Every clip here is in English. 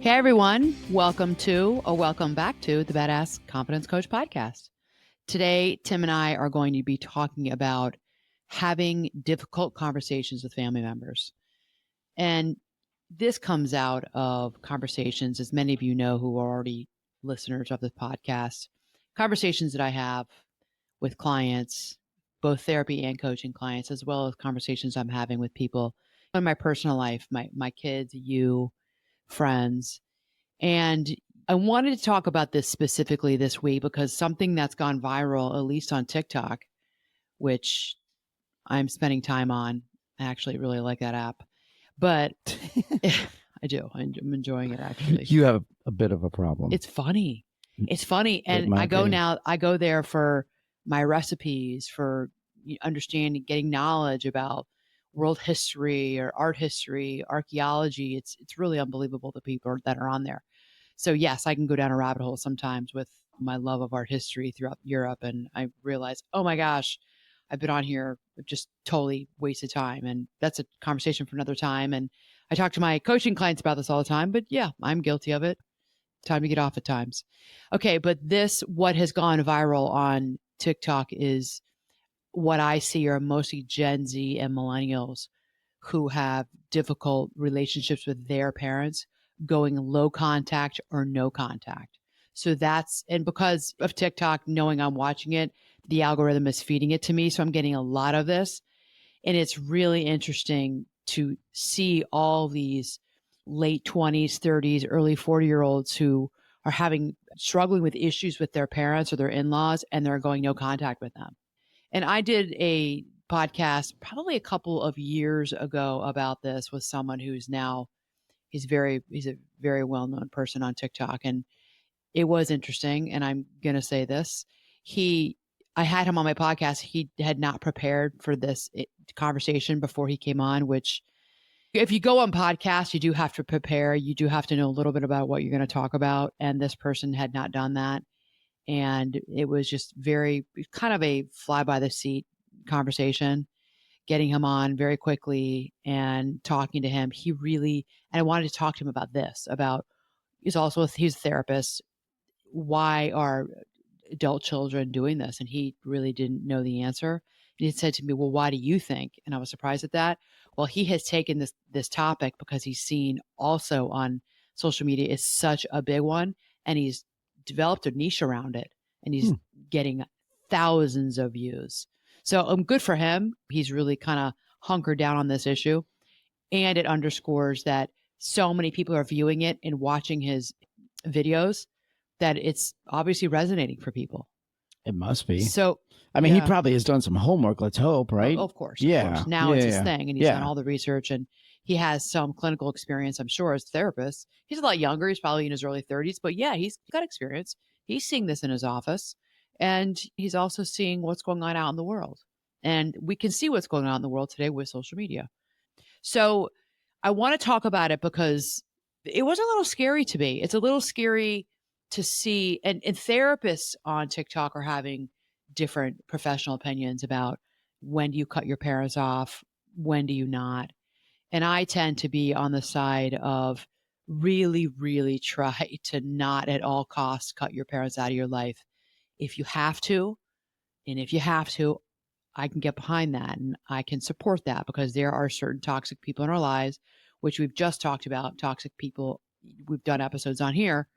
Hey everyone, welcome back to the Badass Confidence Coach podcast. Today, Tim and I are going to be talking about having difficult conversations with family members. And this comes out of conversations, as many of you know who are already listeners of this podcast, conversations that I have with clients, both therapy and coaching clients, as well as conversations I'm having with people in my personal life, my kids, you, friends. And I wanted to talk about this specifically this week because something that's gone viral, at least on TikTok, which I'm spending time on. I actually really like that app, but I do. I'm enjoying it actually. You have a bit of a problem. It's funny. It's funny. And I go there for my recipes, for understanding, getting knowledge about world history or art history, archaeology. It's really unbelievable the people that are on there. So yes, I can go down a rabbit hole sometimes with my love of art history throughout Europe. And I realize, oh my gosh, I've been on here just totally wasted time. And that's a conversation for another time. And I talk to my coaching clients about this all the time, but yeah, I'm guilty of it. Time to get off at times. Okay. But what has gone viral on TikTok is what I see are mostly Gen Z and millennials who have difficult relationships with their parents, going low contact or no contact. So and because of TikTok, knowing I'm watching it, the algorithm is feeding it to me. So I'm getting a lot of this. And it's really interesting to see all these late 20s, 30s, early 40-year-olds who are struggling with issues with their parents or their in-laws, and they're going no contact with them. And I did a podcast probably a couple of years ago about this with someone who's now, he's a very well-known person on TikTok. And it was interesting. And I'm going to say this. I had him on my podcast. He had not prepared for this conversation before he came on, which if you go on podcasts, you do have to prepare. You do have to know a little bit about what you're going to talk about. And this person had not done that. And it was just kind of a fly by the seat conversation, getting him on very quickly and talking to him. And I wanted to talk to him about this, he's a therapist. Why are adult children doing this? And he really didn't know the answer. And he said to me, well, why do you think? And I was surprised at that. Well, he has taken this topic because he's seen also on social media is such a big one, and he's developed a niche around it, and he's getting thousands of views. So good for him. He's really kind of hunkered down on this issue. And it underscores that so many people are viewing it and watching his videos that it's obviously resonating for people. It must be. So, I mean, he probably has done some homework, let's hope, right? Of course. Yeah. Of course. Now it's his thing, and he's done all the research, and he has some clinical experience, I'm sure, as a therapist. He's a lot younger. He's probably in his early 30s, but yeah, he's got experience. He's seeing this in his office, and he's also seeing what's going on out in the world. And we can see what's going on in the world today with social media. So I want to talk about it because it was a little scary to me. It's a little scary to see, and therapists on TikTok are having different professional opinions about when do you cut your parents off, when do you not. And I tend to be on the side of really, really try to not at all costs cut your parents out of your life. If you have to, I can get behind that and I can support that, because there are certain toxic people in our lives, which we've just talked about, toxic people. We've done episodes on here.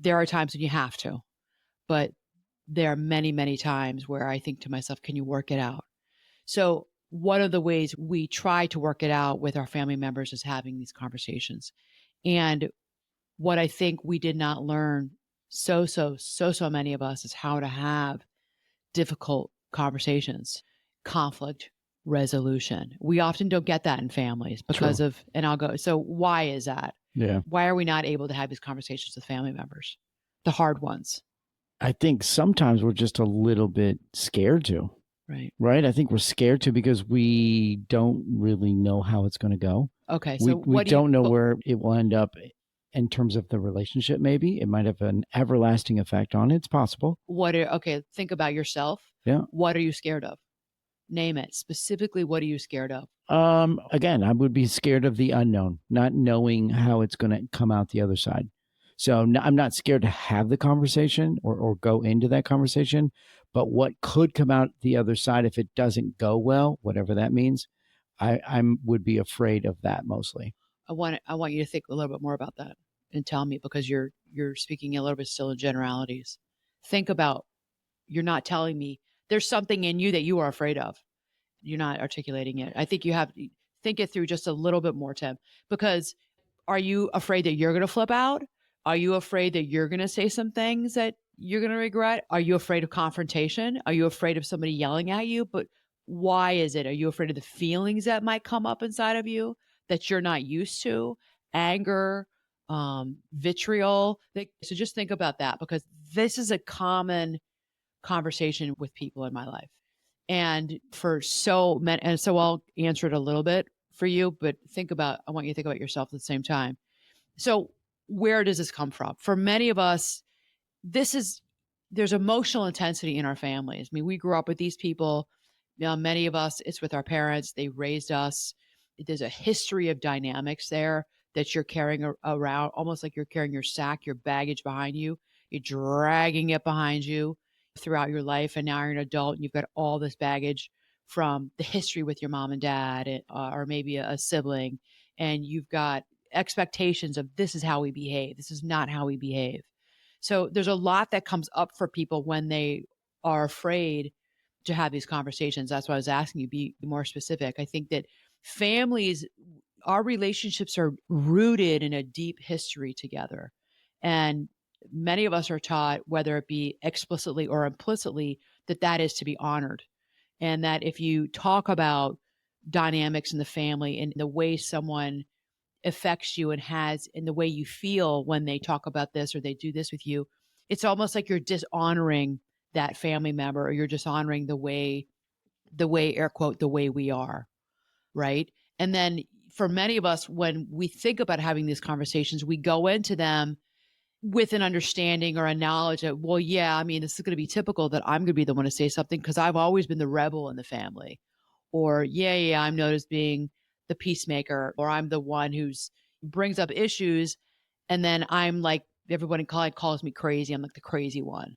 There are times when you have to, but there are many, many times where I think to myself, can you work it out? So one of the ways we try to work it out with our family members is having these conversations. And what I think we did not learn, so many of us, is how to have difficult conversations, conflict resolution. We often don't get that in families because so why is that? Yeah. Why are we not able to have these conversations with family members? The hard ones. I think sometimes we're just a little bit scared to. Right. I think we're scared to because we don't really know how it's going to go. Okay. So we don't know where it will end up in terms of the relationship. Maybe it might have an everlasting effect on it. It's possible. Think about yourself. Yeah. What are you scared of? Name it. Specifically, what are you scared of? Again, I would be scared of the unknown, not knowing how it's going to come out the other side. So I'm not scared to have the conversation or go into that conversation, but what could come out the other side if it doesn't go well, whatever that means, I would be afraid of that mostly. I want you to think a little bit more about that and tell me, because you're speaking a little bit still in generalities. Think about, you're not telling me there's something in you that you are afraid of. You're not articulating it. I think you have to think it through just a little bit more, Tim, because are you afraid that you're going to flip out? Are you afraid that you're going to say some things that you're going to regret? Are you afraid of confrontation? Are you afraid of somebody yelling at you? But why is it? Are you afraid of the feelings that might come up inside of you that you're not used to? Anger, vitriol. So just think about that, because this is a common conversation with people in my life. And for so many, and so I'll answer it a little bit for you, but I want you to think about yourself at the same time. So where does this come from? For many of us, there's emotional intensity in our families. I mean, we grew up with these people. Many of us, it's with our parents. They raised us. There's a history of dynamics there that you're carrying around, almost like you're carrying your sack, your baggage behind you. You're dragging it behind you throughout your life. And now you're an adult and you've got all this baggage from the history with your mom and dad, or maybe a sibling. And you've got expectations of, this is how we behave. This is not how we behave. So there's a lot that comes up for people when they are afraid to have these conversations. That's why I was asking you, be more specific. I think that families, our relationships are rooted in a deep history together. And many of us are taught, whether it be explicitly or implicitly, that that is to be honored. And that if you talk about dynamics in the family and the way someone affects you and has in the way you feel when they talk about this or they do this with you, it's almost like you're dishonoring that family member, or you're dishonoring the way, air quote, the way we are, right? And then for many of us, when we think about having these conversations, we go into them with an understanding or a knowledge that, well, yeah, I mean, this is going to be typical that I'm going to be the one to say something because I've always been the rebel in the family. Or, yeah, I'm known as being the peacemaker, or I'm the one who's brings up issues. And then I'm like, everybody calls me crazy. I'm like the crazy one,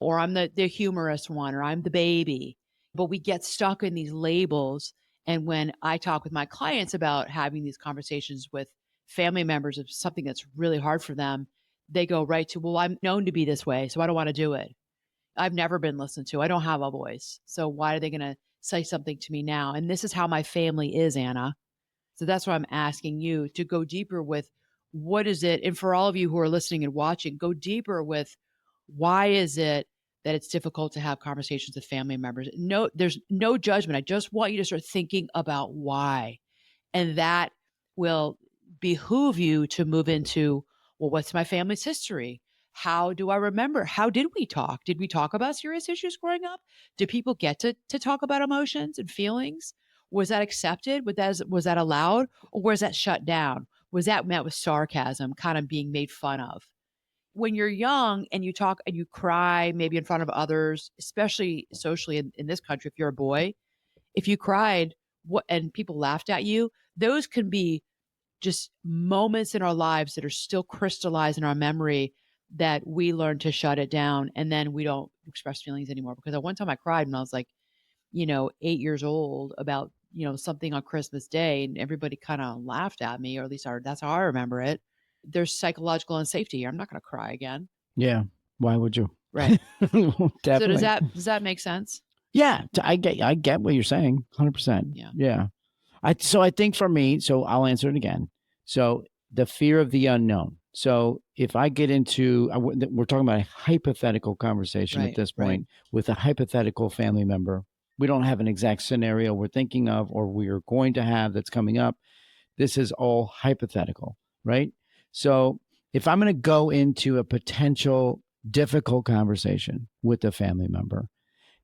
or I'm the humorous one, or I'm the baby. But we get stuck in these labels. And when I talk with my clients about having these conversations with family members of something that's really hard for them, they go right to, well, I'm known to be this way, so I don't want to do it. I've never been listened to. I don't have a voice. So why are they going to say something to me now? And this is how my family is, Anna. So that's why I'm asking you to go deeper with, what is it? And for all of you who are listening and watching, go deeper with, why is it that it's difficult to have conversations with family members? No, there's no judgment. I just want you to start thinking about why. And that will behoove you to move into, well, what's my family's history? How do I remember? How did we talk? Did we talk about serious issues growing up? Did people get to talk about emotions and feelings? Was that accepted? Was that allowed? Or was that shut down? Was that met with sarcasm, kind of being made fun of? When you're young and you talk and you cry, maybe in front of others, especially socially in this country, if you're a boy, if you cried and people laughed at you, those can be just moments in our lives that are still crystallized in our memory, that we learn to shut it down, and then we don't express feelings anymore. Because at one time I cried when I was like, 8 years old about, something on Christmas Day, and everybody kind of laughed at me, or at least that's how I remember it. There's psychological unsafety here. I'm not going to cry again. Yeah. Why would you? Right. Definitely. So does that make sense? Yeah. I get what you're saying. 100%. Yeah. Yeah. So I think for me, so I'll answer it again. So the fear of the unknown. So if I get into, we're talking about a hypothetical conversation at this point with a hypothetical family member. We don't have an exact scenario we're thinking of or we're going to have that's coming up. This is all hypothetical, right? So if I'm going to go into a potential difficult conversation with a family member,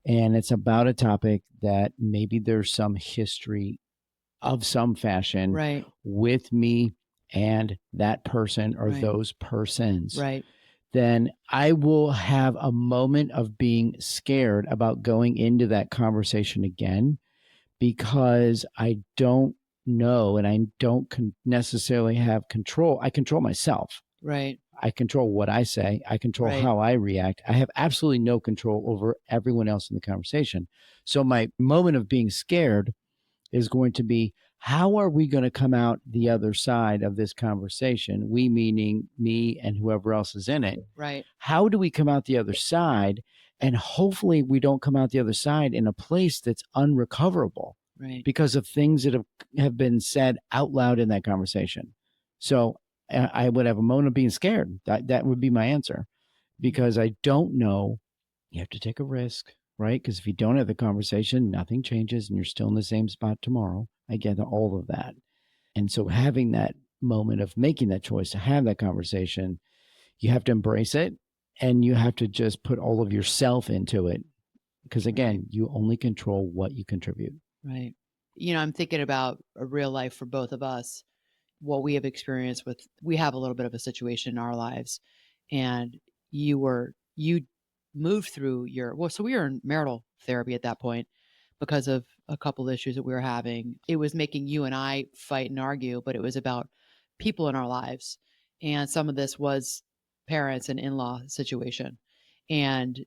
and it's about a topic that maybe there's some history of some fashion with me and that person or those persons, then I will have a moment of being scared about going into that conversation again, because I don't know and I don't necessarily have control. I control myself. Right. I control what I say. I control how I react. I have absolutely no control over everyone else in the conversation. So my moment of being scared is going to be, how are we going to come out the other side of this conversation? We meaning me and whoever else is in it. Right. How do we come out the other side? And hopefully we don't come out the other side in a place that's unrecoverable, right, because of things that have been said out loud in that conversation. So I would have a moment of being scared. That would be my answer, because I don't know. You have to take a risk, right? Because if you don't have the conversation, nothing changes and you're still in the same spot tomorrow. I get all of that. And so having that moment of making that choice to have that conversation, you have to embrace it, and you have to just put all of yourself into it. Because again, you only control what you contribute. Right. I'm thinking about a real life for both of us, what we have experienced with, we have a little bit of a situation in our lives, and you moved through so we were in marital therapy at that point because of a couple issues that we were having. It was making you and I fight and argue, but it was about people in our lives. And some of this was parents and in-law situation. And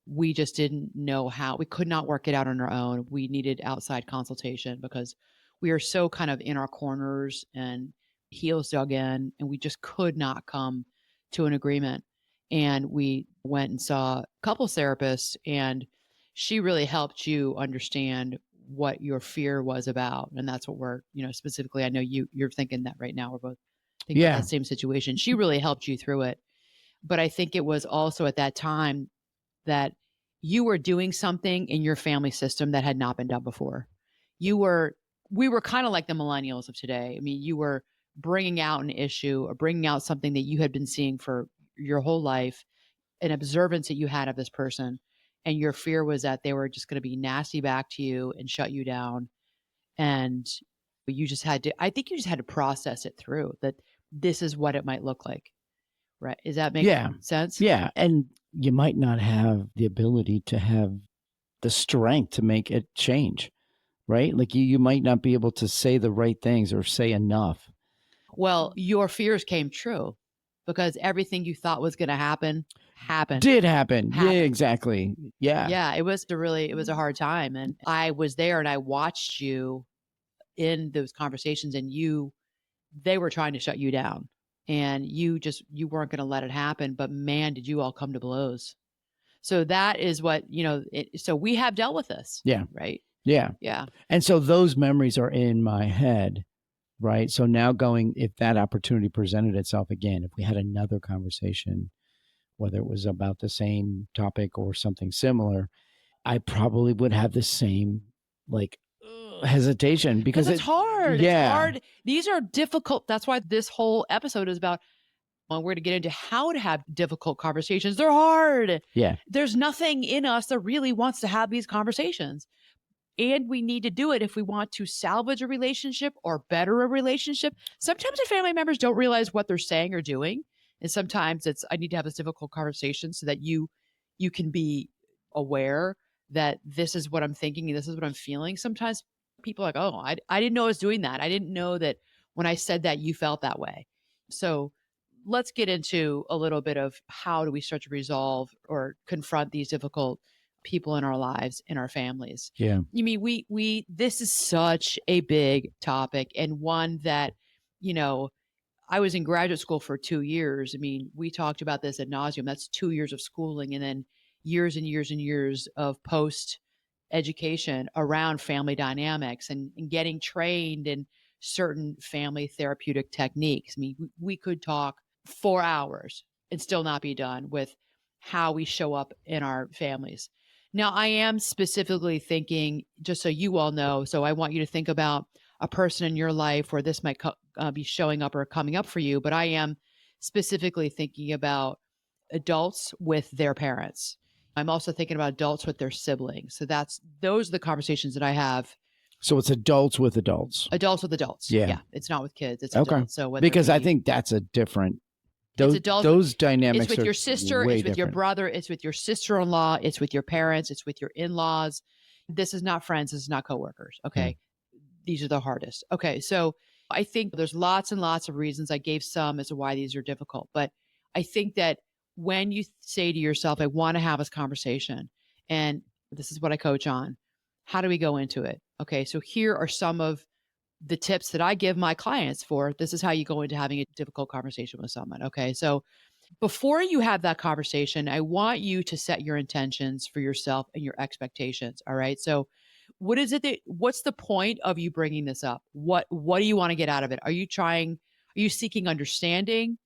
we just didn't know how. We could not work it out on our own. We needed outside consultation because we are so kind of in our corners and heels dug in, and we just could not come to an agreement. And we went and saw couples therapists, and she really helped you understand what your fear was about. And that's what we're, specifically, I know you're thinking that right now. We're both thinking about that same situation. She really helped you through it. But I think it was also at that time that you were doing something in your family system that had not been done before. We were kind of like the millennials of today. I mean, you were bringing out an issue or bringing out something that you had been seeing for your whole life, an observance that you had of this person. And your fear was that they were just going to be nasty back to you and shut you down. And I think you just had to process it through, that this is what it might look like. Right. Does that make sense? Yeah. And you might not have the ability to have the strength to make it change, right? Like you might not be able to say the right things or say enough. Well, your fears came true because everything you thought was going to happen happened. Did happen. Yeah, exactly. Yeah. Yeah. It was a hard time. And I was there and I watched you in those conversations, and they were trying to shut you down, and you weren't going to let it happen. But man, did you all come to blows. So that is what, so we have dealt with this. Yeah. Right. Yeah. Yeah. And so those memories are in my head, right? So now if that opportunity presented itself again, if we had another conversation, whether it was about the same topic or something similar, I probably would have the same hesitation, because it's hard. Yeah. It's hard. These are difficult. That's why this whole episode is about, we're going to get into how to have difficult conversations. They're hard. Yeah. There's nothing in us that really wants to have these conversations. And we need to do it if we want to salvage a relationship or better a relationship. Sometimes our family members don't realize what they're saying or doing. And sometimes I need to have this difficult conversation so that you can be aware that this is what I'm thinking and this is what I'm feeling. Sometimes people are like, oh, I didn't know I was doing that. I didn't know that when I said that, you felt that way. So let's get into a little bit of how do we start to resolve or confront these difficult people in our lives, in our families. Yeah. I mean, this is such a big topic, and one that, I was in graduate school for 2 years. I mean, we talked about this ad nauseum. That's 2 years of schooling, and then years and years and years of post education around family dynamics and getting trained in certain family therapeutic techniques. I mean, we could talk 4 hours and still not be done with how we show up in our families. Now, I am specifically thinking, just so you all know, so I want you to think about a person in your life where this might be showing up or coming up for you, but I am specifically thinking about adults with their parents. I'm also thinking about adults with their siblings. So those are the conversations that I have. So it's adults with adults. Adults with adults. Yeah. It's not with kids. It's okay. Adults. So because I think that's a different. Those dynamics. It's with your sister. It's with different. your brother. It's with your sister-in-law. It's with your parents. It's with your in-laws. This is not friends. This is not coworkers. Okay. These are the hardest. Okay. So I think there's lots and lots of reasons. I gave some as to why these are difficult, but I think that when you say to yourself, I want to have this conversation, and this is what I coach on, how do we go into it? Okay. So here are some of the tips that I give my clients for this is how you go into having a difficult conversation with someone. Okay. So before you have that conversation, I want you to set your intentions for yourself and your expectations. All right. So what's the point of you bringing this up? What do you want to get out of it? Are you seeking understanding?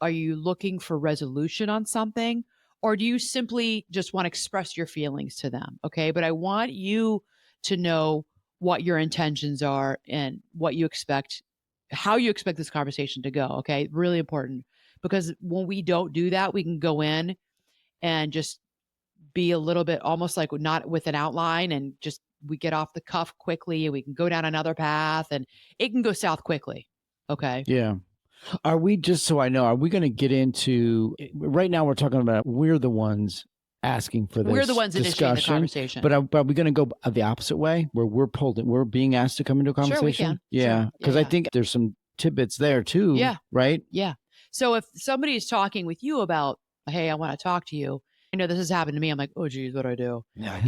Are you looking for resolution on something? Or do you simply just want to express your feelings to them? Okay. But I want you to know what your intentions are and what you expect, how you expect this conversation to go. Okay. Really important, because when we don't do that, we can go in and just be a little bit almost like not with an outline, and just we get off the cuff quickly and we can go down another path and it can go south quickly. Okay. Yeah. Are we, just so I know, are we going to get into, right now we're talking about we're the ones asking for this, we're the ones initiating the conversation, but are we going to go the opposite way where we're being asked to come into a conversation? Sure, we can. Yeah. Sure. Because I think there's some tidbits there too. Yeah. Right. Yeah. So if somebody is talking with you about, hey, I want to talk to you, I know this has happened to me. I'm like, oh, geez, what do I do? I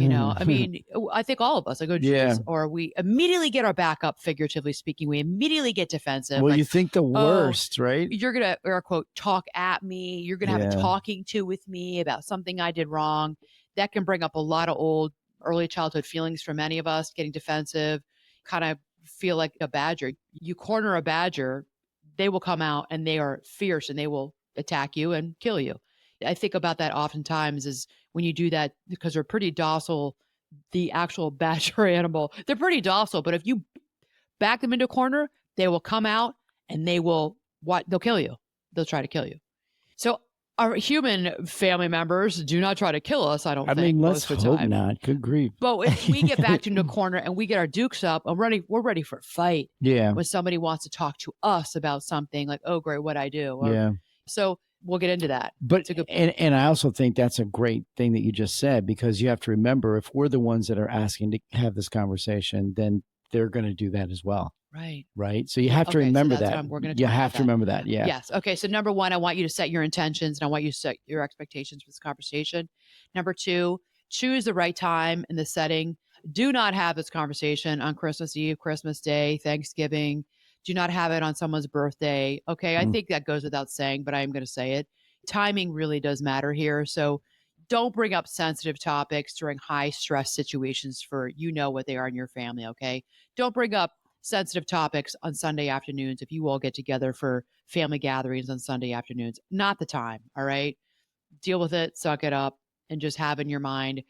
mean, I think all of us, like, oh, geez. Yeah. Or we immediately get our back up, figuratively speaking. We immediately get defensive. Well, like, you think the worst, right? You're going to, air quote, talk at me. You're going to have a talking to with me about something I did wrong. That can bring up a lot of old early childhood feelings for many of us, getting defensive, kind of feel like a badger. You corner a badger, they will come out and they are fierce and they will attack you and kill you. I think about that oftentimes is when you do that, because they're pretty docile, the actual badger animal, they're pretty docile, but if you back them into a corner, they will come out and they'll kill you. They'll try to kill you. So our human family members do not try to kill us, I think. Mean, let's hope not. Good grief. But if we get backed into a corner and we get our dukes up, we're ready for a fight. Yeah. When somebody wants to talk to us about something like, oh, great, what'd I do? Yeah. So we'll get into that. But and I also think that's a great thing that you just said, because you have to remember, if we're the ones that are asking to have this conversation, then they're going to do that as well. Right. Right. So you have to remember that. You have to remember that. Yeah. Yes. Okay. So number one, I want you to set your intentions and I want you to set your expectations for this conversation. Number two, choose the right time and the setting. Do not have this conversation on Christmas Eve, Christmas Day, Thanksgiving. Do not have it on someone's birthday. Okay. I think that goes without saying, but I am going to say it. Timing really does matter here. So don't bring up sensitive topics during high stress situations for what they are in your family. Okay. Don't bring up sensitive topics on Sunday afternoons if you all get together for family gatherings on Sunday afternoons. Not the time. All right. Deal with it, suck it up, and just have in your mind,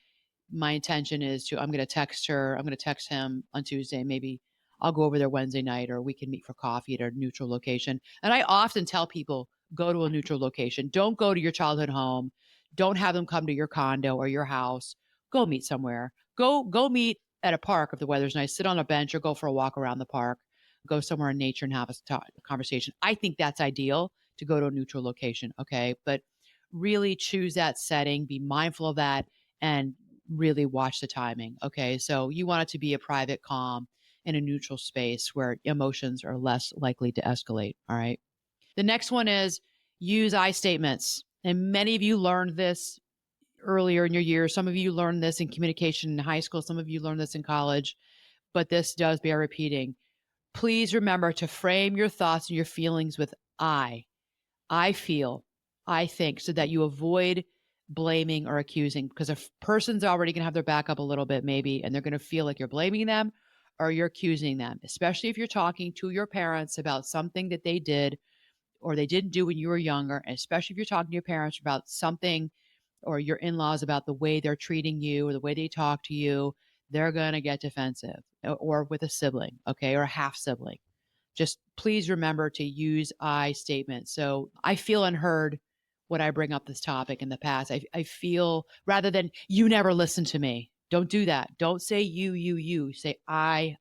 my intention is I'm going to text her. I'm going to text him on Tuesday. Maybe I'll go over there Wednesday night, or we can meet for coffee at a neutral location. And I often tell people, go to a neutral location. Don't go to your childhood home. Don't have them come to your condo or your house. Go meet somewhere. Go meet at a park if the weather's nice. Sit on a bench or go for a walk around the park. Go somewhere in nature and have a conversation. I think that's ideal, to go to a neutral location. Okay. But really choose that setting, be mindful of that, and really watch the timing. Okay. So you want it to be a private, calm, in a neutral space where emotions are less likely to escalate. All right. The next one is use I statements. And many of you learned this earlier in your years. Some of you learned this in communication in high school. Some of you learned this in college, but this does bear repeating. Please remember to frame your thoughts and your feelings with I feel, I think, so that you avoid blaming or accusing, because a person's already going to have their back up a little bit maybe, and they're going to feel like you're blaming them or you're accusing them, especially if you're talking to your parents about something that they did or they didn't do when you were younger, and especially if you're talking to your parents about something, or your in-laws about the way they're treating you or the way they talk to you, they're going to get defensive. Or with a sibling, okay, or a half sibling. Just please remember to use I statements. So I feel unheard when I bring up this topic in the past. I feel, rather than you never listen to me. Don't do that. Don't say you. Say I.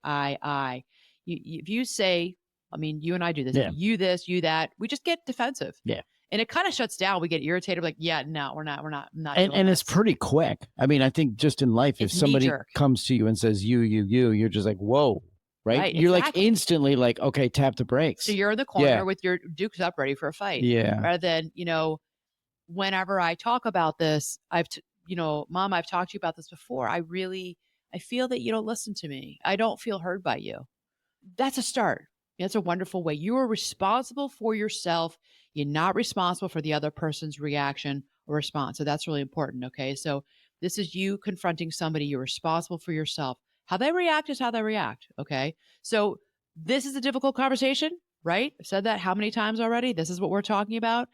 If you say, I mean, you and I do this. Yeah. You this, you that. We just get defensive. Yeah. And it kind of shuts down. We get irritated, like, yeah, no, we're not And doing it's this. pretty quick. I mean, I think just in life, if It's somebody knee-jerk. comes to you and says, you're just like, whoa, right? Right, You're like exactly. instantly like, okay, tap the So brakes. you're in the Yeah. corner with your dukes up, ready for a fight. Yeah. Rather than, whenever I talk about this, Mom, I've talked to you about this before. I feel that you don't listen to me. I don't feel heard by you. That's a start. That's a wonderful way. You are responsible for yourself. You're not responsible for the other person's reaction or response. So that's really important. Okay. So this is you confronting somebody. You're responsible for yourself. How they react is how they react. Okay. So this is a difficult conversation, right? I've said that how many times already? This is what we're talking about.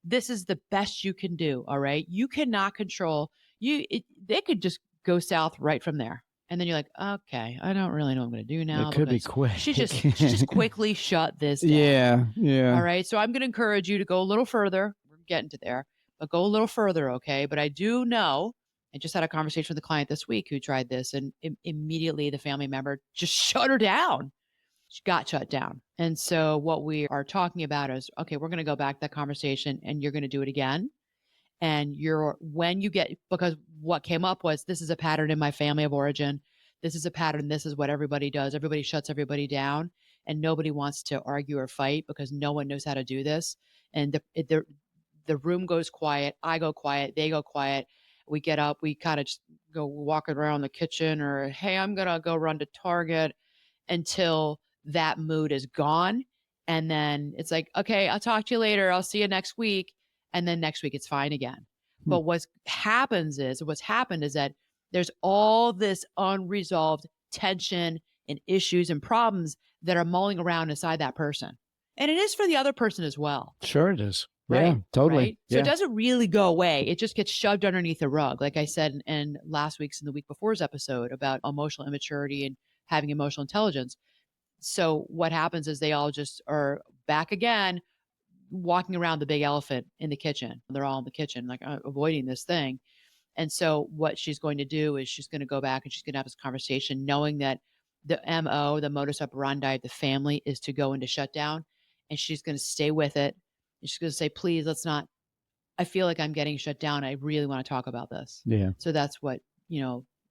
This is the best you can do. All right. You cannot control they could just go south right from there. And then you're like, okay, I don't really know what I'm going to do now It could be because quick. she just quickly shut this down. Yeah. Yeah. All right. So I'm going to encourage you to go a little further. We're getting to there, but go a little further. Okay. But I do know, I just had a conversation with a client this week who tried this, and immediately the family member just shut her down. She got shut down. And so what we are talking about is, okay, we're going to go back to that conversation and you're going to do it again. And because what came up was, this is a pattern in my family of origin. This is a pattern. This is what everybody does. Everybody shuts everybody down, and nobody wants to argue or fight because no one knows how to do this. And the room goes quiet. I go quiet. They go quiet. We get up. We kind of just go walking around the kitchen, or, hey, I'm going to go run to Target, until that mood is gone. And then it's like, okay, I'll talk to you later. I'll see you next week. And then next week it's fine again. But what's happened is that there's all this unresolved tension and issues and problems that are mulling around inside that person. And it is for the other person as well. Sure it is. Right. Yeah, totally. Right? So it doesn't really go away. It just gets shoved underneath the rug. Like I said in last week's and the week before's episode about emotional immaturity and having emotional intelligence. So what happens is they all just are back again, walking around the big elephant in the kitchen. They're all in the kitchen, like avoiding this thing. And so what she's going to do is she's going to go back and she's going to have this conversation, knowing that the MO, the modus operandi of the family, is to go into shutdown. And she's going to stay with it. And she's going to say, please, let's not, I feel like I'm getting shut down. I really want to talk about this. Yeah. So that's what,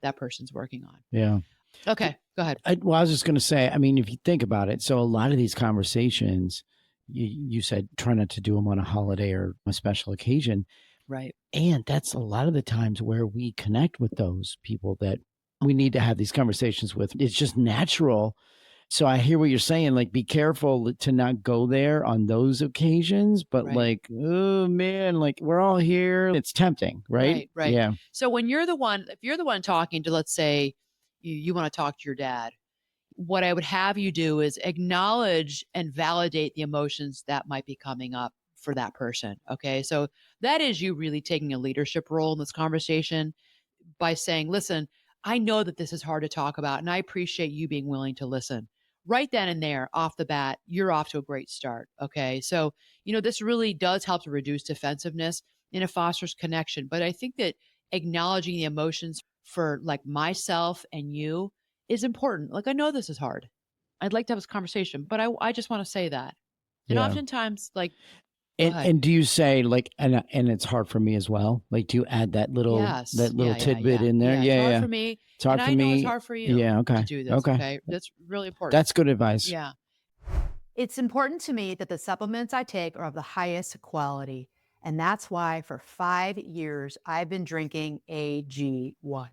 that person's working on. Yeah. Okay, go ahead. I was just going to say, I mean, if you think about it, so a lot of these conversations, you said try not to do them on a holiday or a special occasion. Right. And that's a lot of the times where we connect with those people that we need to have these conversations with. It's just natural. So I hear what you're saying, like, be careful to not go there on those occasions, but like, oh man, like we're all here. It's tempting, right? Right. Yeah. So when if you're the one talking to, let's say you want to talk to your dad, what I would have you do is acknowledge and validate the emotions that might be coming up for that person. Okay. So that is you really taking a leadership role in this conversation by saying, listen, I know that this is hard to talk about, and I appreciate you being willing to listen. Right then and there, off the bat, you're off to a great start. Okay. So, this really does help to reduce defensiveness and it fosters connection. But I think that acknowledging the emotions for like myself and you is important. Like, I know this is hard. I'd like to have this conversation, but I just want to say that. And oftentimes, like, and do you say like, and it's hard for me as well? Like, do you add that little tidbit in there? Yeah, it's hard for me. It's hard for me. me. It's hard for you. Yeah. Okay. To do this. Okay. That's really important. That's good advice. Yeah. It's important to me that the supplements I take are of the highest quality. And that's why for 5 years, I've been drinking AG1.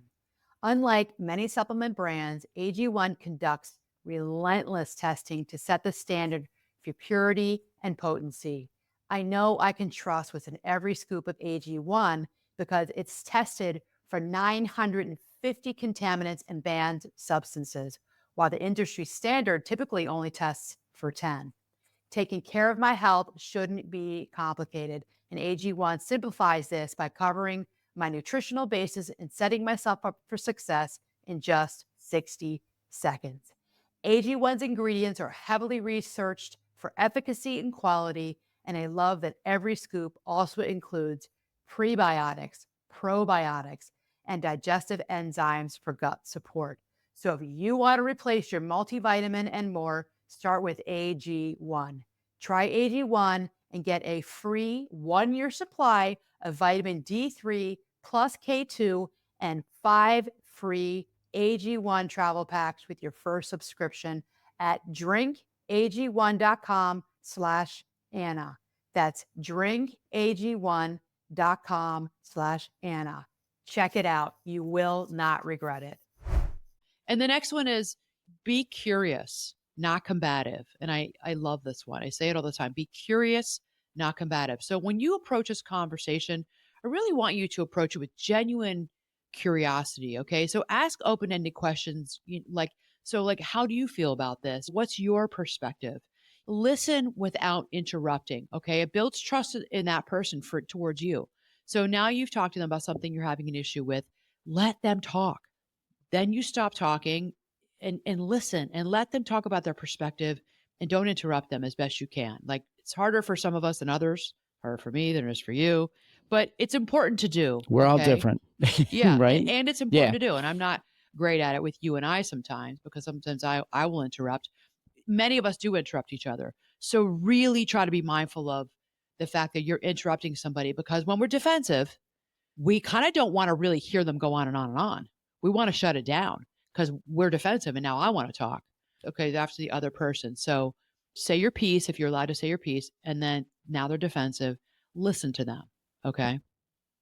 Unlike many supplement brands, AG1 conducts relentless testing to set the standard for purity and potency. I know I can trust what's in every scoop of AG1 because it's tested for 950 contaminants and banned substances, while the industry standard typically only tests for 10. Taking care of my health shouldn't be complicated, and AG1 simplifies this by covering my nutritional basis and setting myself up for success in just 60 seconds. AG1's ingredients are heavily researched for efficacy and quality, and I love that every scoop also includes prebiotics, probiotics, and digestive enzymes for gut support. So if you want to replace your multivitamin and more, start with AG1. Try AG1 and get a free 1-year supply of vitamin D3 plus K2 and 5 free AG1 travel packs with your first subscription at drinkag1.com/Anna. That's drinkag1.com/Anna. Check it out. You will not regret it. And the next one is be curious, not combative. And I love this one. I say it all the time. Be curious, not combative. So when you approach this conversation, I really want you to approach it with genuine curiosity. Okay. So ask open-ended questions like, how do you feel about this? What's your perspective? Listen without interrupting. Okay. It builds trust in that person towards you. So now you've talked to them about something you're having an issue with. Let them talk. Then you stop talking and listen and let them talk about their perspective and don't interrupt them as best you can. Like, it's harder for some of us than others, harder for me than it is for you, but it's important to do. We're all different. Yeah. Right. And it's important to do. And I'm not great at it with you and I sometimes, because sometimes I will interrupt. Many of us do interrupt each other. So really try to be mindful of the fact that you're interrupting somebody, because when we're defensive, we kind of don't want to really hear them go on and on and on. We want to shut it down because we're defensive and now I want to talk. Okay, that's the other person. So say your piece if you're allowed to say your piece, and then now they're defensive. Listen to them. Okay.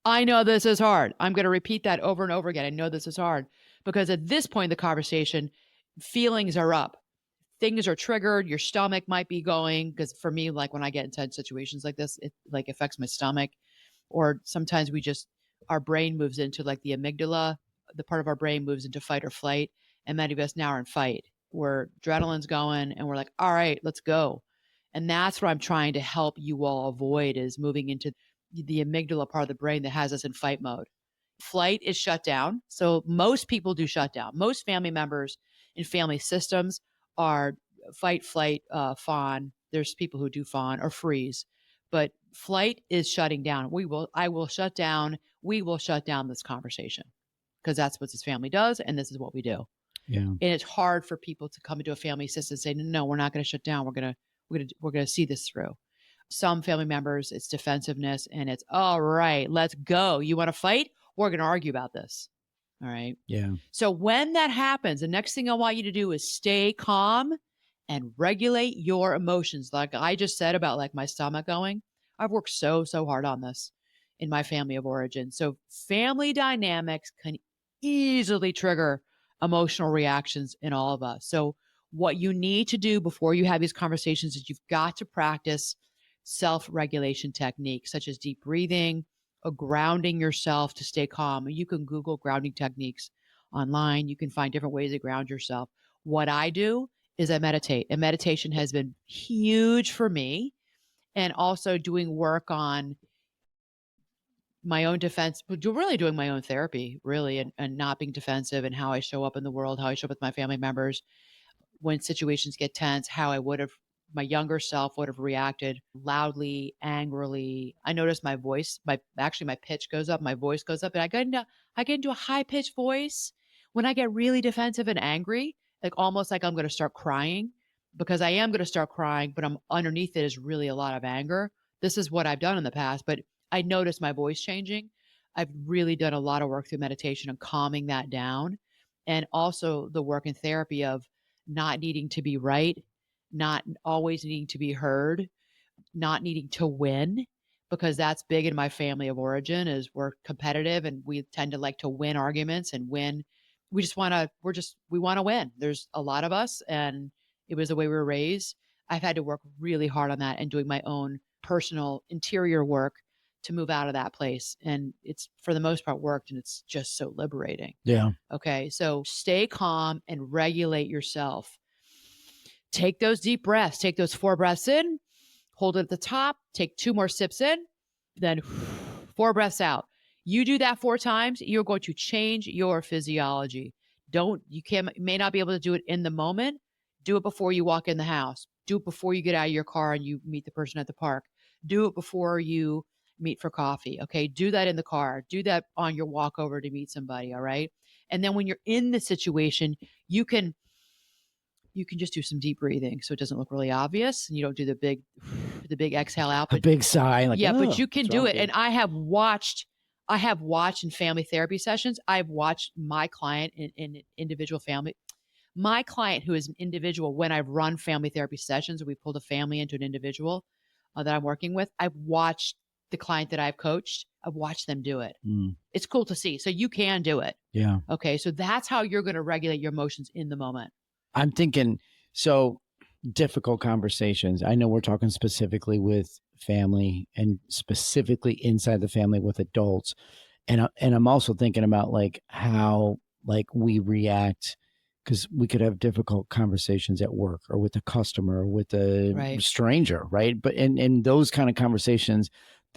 I know this is hard. I'm going to repeat that over and over again. I know this is hard because at this point in the conversation, feelings are up. Things are triggered. Your stomach might be going, because for me, like when I get into situations like this, it like affects my stomach. Or sometimes our brain moves into like the amygdala, the part of our brain moves into fight or flight. And many of us now are in fight, where adrenaline's going and we're like, all right, let's go. And that's what I'm trying to help you all avoid, is moving into the amygdala part of the brain that has us in fight mode. Flight is shut down. So most people do shut down. Most family members in family systems are fight, flight, fawn. There's people who do fawn or freeze, but flight is shutting down. I will shut down. We will shut down this conversation because that's what this family does. And this is what we do. Yeah. And it's hard for people to come into a family system and say, no, we're not going to shut down. We're going to see this through. Some family members, it's defensiveness and it's, all right, let's go. You want to fight? We're going to argue about this. All right. Yeah. So when that happens, the next thing I want you to do is stay calm and regulate your emotions. Like I just said about like my stomach going, I've worked so hard on this in my family of origin. So family dynamics can easily trigger emotional reactions in all of us. So what you need to do before you have these conversations is you've got to practice self-regulation techniques such as deep breathing, or grounding yourself to stay calm. You can Google grounding techniques online. You can find different ways to ground yourself. What I do is I meditate, and meditation has been huge for me. And also doing work on my own defense, but really doing my own therapy, really, and not being defensive, and how I show up in the world, how I show up with my family members when situations get tense, how my younger self would have reacted loudly, angrily. I noticed my voice, my pitch goes up, my voice goes up, and I get into a high pitched voice when I get really defensive and angry, like almost like I'm going to start crying, because I am going to start crying, but underneath it is really a lot of anger. This is what I've done in the past, but I noticed my voice changing. I've really done a lot of work through meditation on calming that down, and also the work in therapy of not needing to be right, not always needing to be heard, not needing to win, because that's big in my family of origin. Is we're competitive and we tend to like to win arguments and win. We want to win. There's a lot of us, and it was the way we were raised. I've had to work really hard on that and doing my own personal interior work to move out of that place. And it's for the most part worked, and it's just so liberating. Yeah. Okay. So stay calm and regulate yourself. Take those deep breaths. Take those 4 breaths in, hold it at the top, take 2 more sips in, then 4 breaths out. You do that 4 times, you're going to change your physiology. May not be able to do it in the moment. Do it before you walk in the house. Do it before you get out of your car and you meet the person at the park. Do it before you meet for coffee. Okay. Do that in the car. Do that on your walk over to meet somebody. All right. And then when you're in the situation, you can just do some deep breathing so it doesn't look really obvious, and you don't do the the big exhale out. A big sigh. Like, yeah, oh, but you can do it. And I have watched in family therapy sessions, I've watched my client in individual family, my client who is an individual, when I've run family therapy sessions, we pulled a family into an individual that I'm working with, I've watched the client that I've coached, I've watched them do it. It's cool to see. So you can do it. Yeah. Okay. So that's how you're going to regulate your emotions in the moment. I'm thinking, so difficult conversations. I know we're talking specifically with family and specifically inside the family with adults. And I'm also thinking about like how like we react, because we could have difficult conversations at work or with a customer or with a stranger, right? But in those kind of conversations,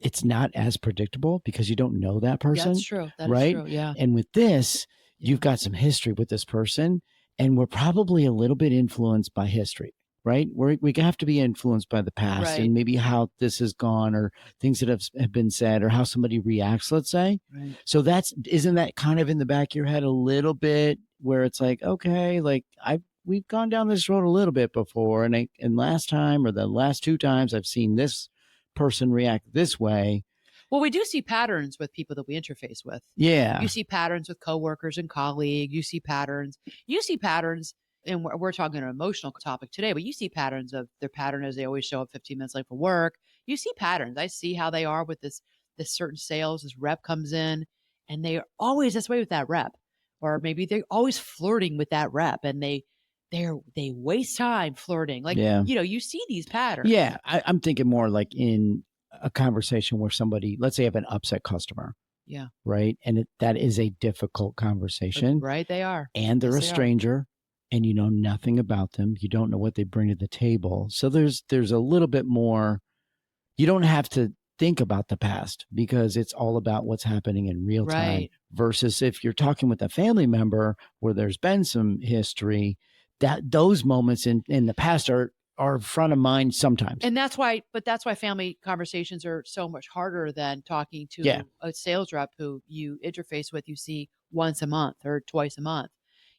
it's not as predictable because you don't know that person. That's true. That right? is true. Yeah. And with this, you've got some history with this person, and we're probably a little bit influenced by history, right? We have to be influenced by the past and maybe how this has gone or things that have been said or how somebody reacts, let's say. Right. So isn't that kind of in the back of your head a little bit where it's like, okay, like we've gone down this road a little bit before. And last time or the last two times I've seen this person react this way. Well, we do see patterns with people that we interface with. Yeah. You see patterns with coworkers and colleagues. You see patterns, and we're talking an emotional topic today, but you see patterns of their pattern as they always show up 15 minutes late for work. You see patterns. I see how they are with this certain sales. This rep comes in and they are always this way with that rep, or maybe they're always flirting with that rep and they waste time flirting. Like, you see these patterns. Yeah. I'm thinking more like in a conversation where somebody, let's say you have an upset customer. Yeah. Right. And that is a difficult conversation. Right. They are. And they're a stranger and you know nothing about them. You don't know what they bring to the table. So there's a little bit more, you don't have to think about the past because it's all about what's happening in real time versus if you're talking with a family member where there's been some history, that those moments in the past are front of mind sometimes. And that's why family conversations are so much harder than talking to a sales rep who you interface with, you see once a month or twice a month,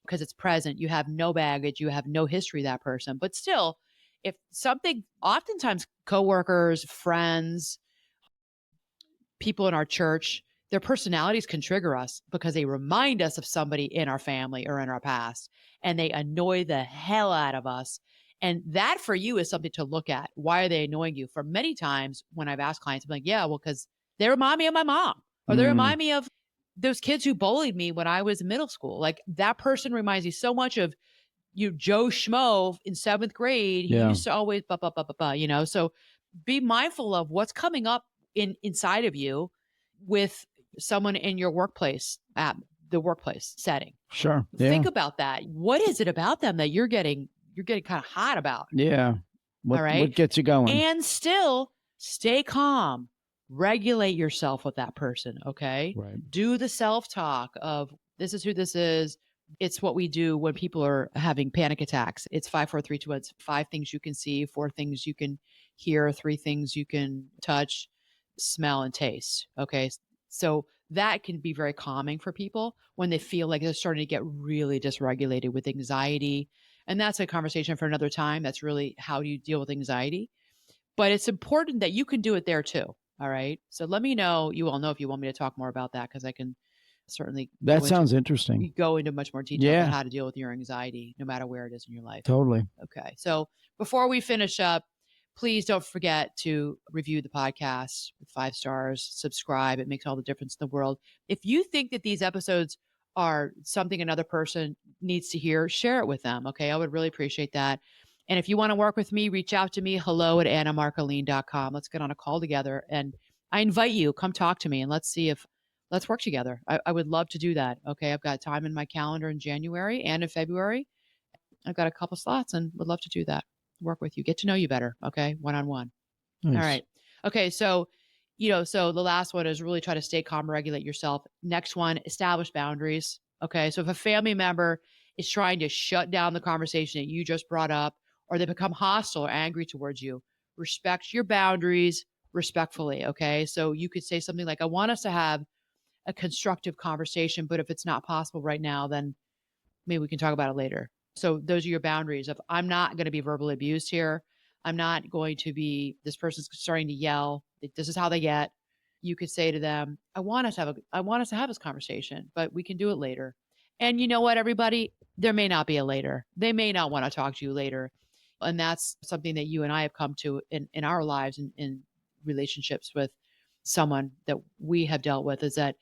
because it's present. You have no baggage, you have no history of that person. But still, if something, oftentimes coworkers, friends, people in our church, their personalities can trigger us because they remind us of somebody in our family or in our past, and they annoy the hell out of us. And that for you is something to look at. Why are they annoying you? For many times when I've asked clients, I'm like, yeah, well, because they remind me of my mom, or they remind me of those kids who bullied me when I was in middle school. Like that person reminds me so much of you, Joe Schmo in 7th grade. He used to always, so be mindful of what's coming up inside of you with someone in your workplace, at the workplace setting. Sure. Think about that. What is it about them that you're getting kind of hot about? Yeah. All right. What gets you going? And still stay calm. Regulate yourself with that person. Okay. Right. Do the self-talk of this is who this is. It's what we do when people are having panic attacks. It's 5, 4, 3, 2, 1. It's 5 things you can see, 4 things you can hear, 3 things you can touch, smell, and taste. Okay. So that can be very calming for people when they feel like they're starting to get really dysregulated with anxiety. And that's a conversation for another time. That's really how do you deal with anxiety. But it's important that you can do it there too. All right. So let me know. You all know if you want me to talk more about that, because I can certainly. That sounds interesting. Go into much more detail about how to deal with your anxiety, no matter where it is in your life. Totally. Okay. So before we finish up, please don't forget to review the podcast with 5 stars, subscribe. It makes all the difference in the world. If you think that these episodes are something another person needs to hear, share it with them. Okay. I would really appreciate that. And if you want to work with me, reach out to me, hello@annamarcolin.com. Let's get on a call together. And I invite you, come talk to me and let's work together. I would love to do that. Okay. I've got time in my calendar in January and in February. I've got a couple slots and would love to do that. Work with you, get to know you better. Okay. One-on-one. Nice. All right. Okay. So, so the last one is really try to stay calm, regulate yourself. Next one, establish boundaries. Okay. So if a family member is trying to shut down the conversation that you just brought up, or they become hostile or angry towards you, respect your boundaries respectfully. Okay. So you could say something like, I want us to have a constructive conversation, but if it's not possible right now, then maybe we can talk about it later. So those are your boundaries of I'm not going to be verbally abused here. I'm not going to be, this person's starting to yell. This is how they get. You could say to them, I want us to have this conversation, but we can do it later. And you know what, everybody, there may not be a later. They may not want to talk to you later. And that's something that you and I have come to in our lives, in relationships with someone that we have dealt with, is that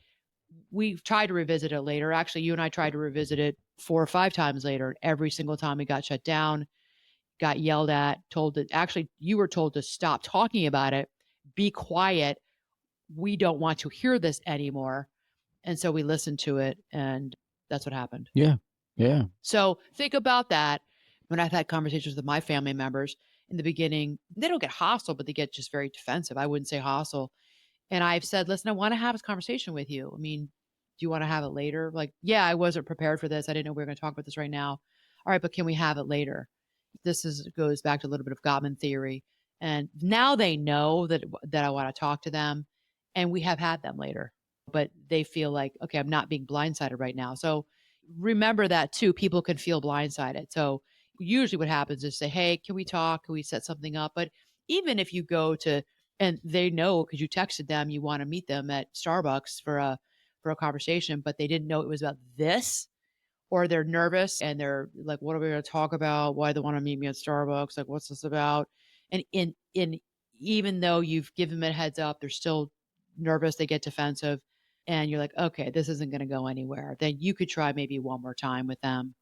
we've tried to revisit it later. Actually, you and I tried to revisit it 4 or 5 times later. And every single time we got shut down, got yelled at, told that, actually, you were told to stop talking about it, be quiet. We don't want to hear this anymore. And so we listened to it, and that's what happened. Yeah. Yeah. So think about that. When I've had conversations with my family members in the beginning, they don't get hostile, but they get just very defensive. I wouldn't say hostile. And I've said, listen, I want to have this conversation with you. I mean, do you want to have it later? Like, yeah, I wasn't prepared for this. I didn't know we were going to talk about this right now. All right, but can we have it later? Goes back to a little bit of Gottman theory. And now they know that I want to talk to them, and we have had them later, but they feel like, okay, I'm not being blindsided right now. So remember that too. People can feel blindsided. So usually what happens is say, hey, can we talk? Can we set something up? But even if you go to, and they know because you texted them, you want to meet them at Starbucks for a conversation, but they didn't know it was about this, or they're nervous and they're like, what are we going to talk about? Why do they want to meet me at Starbucks? Like, what's this about? And even though you've given them a heads up, they're still nervous. They get defensive, and you're like, okay, this isn't going to go anywhere. Then you could try maybe one more time with them,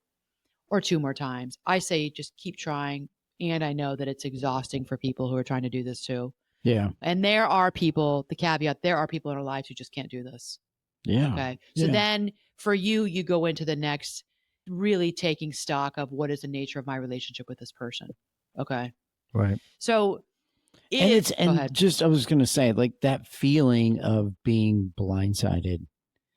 or 2 more times. I say just keep trying. And I know that it's exhausting for people who are trying to do this too. Yeah. And there are people, the caveat, there are people in our lives who just can't do this. Yeah. Okay. So then for you go into the next, really taking stock of what is the nature of my relationship with this person. Okay. Right. So I was going to say, like, that feeling of being blindsided,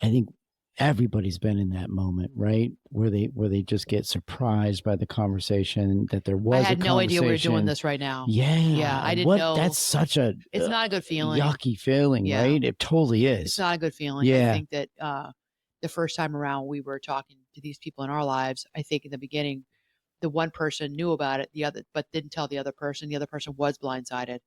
I think everybody's been in that moment, right? Where they just get surprised by the conversation, that there was I had no idea we were doing this right now. Yeah. Yeah. I didn't know. That's such a, it's not a good feeling. Yucky feeling, right? It totally is. It's not a good feeling. Yeah. I think that the first time around we were talking to these people in our lives, I think in the beginning, the one person knew about it, but didn't tell the other person. The other person was blindsided.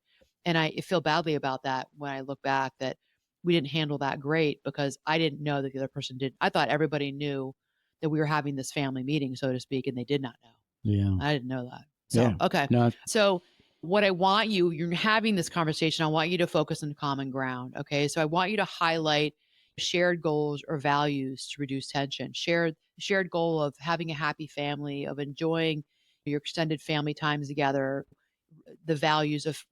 And I feel badly about that when I look back, that we didn't handle that great, because I didn't know that the other person did. I thought everybody knew that we were having this family meeting, so to speak, and they did not know. Yeah. I didn't know that. So, okay. No. So what I want you're having this conversation, I want you to focus on common ground. Okay. So I want you to highlight shared goals or values to reduce tension. Shared goal of having a happy family, of enjoying your extended family times together. The values of,